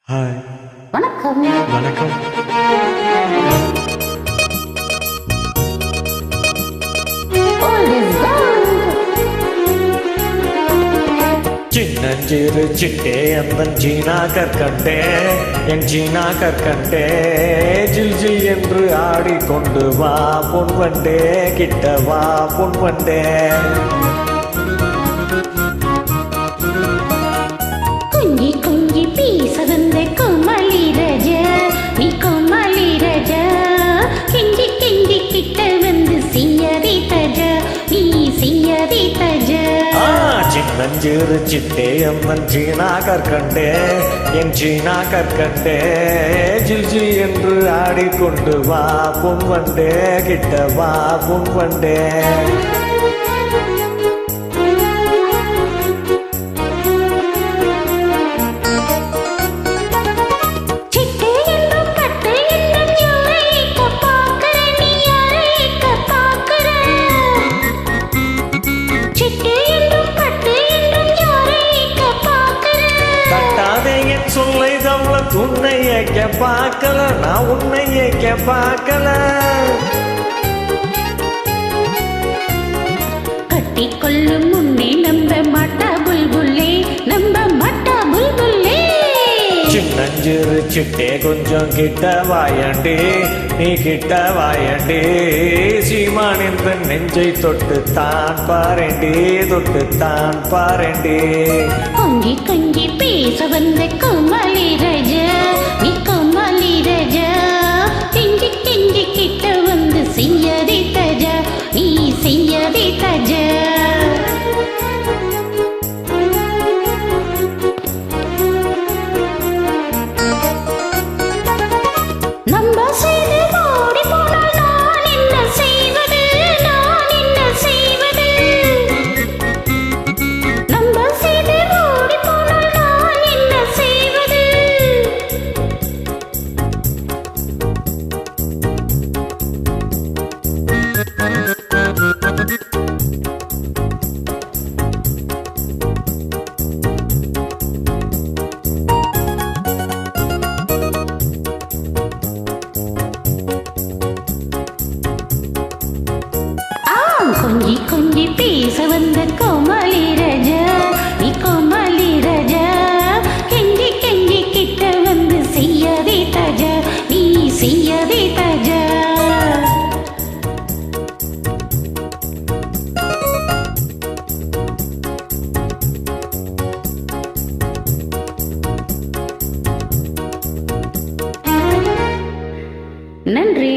Hi. வணக்கம். வணக்கம். சின்னஞ்சிறு சிட்டே அந்தன் சீனா கற்கண்டே என் சீனா கற்கண்டே ஜில் ஜில் என்று ஆடிக்கொண்டு வா பொன்வண்டே கிட்ட வா பொன்வண்டே. கொஞ்சி கொஞ்சி பேச வந்த கோமாளி ராஜா, நீ கோமாளி ராஜா. கெஞ்சி கெஞ்சி கிட்ட வந்து செய்யாதே தாஜா, நீ செய்யாதே தாஜா. சின்னஞ்சிறு சிட்டே அம்மன் சீனா கற்கண்டே என் சீனா கற்கண்டே ஜில் ஜில் என்று ஆடிக்கொண்டு வா பொன்வண்டே கிட்ட வா பொன்வண்டே. சொல்லை தவள உன்னை ஏக்க பார்க்கல, நான் உன்னை ஏக்க பார்க்கல. கட்டிக்கொள்ளும் முன்னே நம்ப மாட்டா புல்புல்லே, நம்ப மாட்டா புல்புல்லே. சின்னஞ்சிறு சிட்டே கொஞ்சம் கிட்ட வாயண்டி, நீ கிட்ட வாயண்டி. சீமானிந்த நெஞ்சை தொட்டு தான் பாரண்டி, தொட்டு தான் பாரண்டி. கொஞ்சி கொஞ்சி பேச வந்த கோமாளி ராஜா, நீ கோமாளி ராஜா. கெஞ்சி கெஞ்சி கிட்ட வந்து செய்யாதே தாஜா, நீ செய்யாதே தாஜா. கொஞ்சி கொஞ்சி பேச வந்த கோமாளி ராஜா, நீ கோமாளி ராஜா. கெஞ்சி கெஞ்சி கிட்ட வந்து செய்யாதே தாஜா, நீ செய்யாதே தாஜா. நன்றி.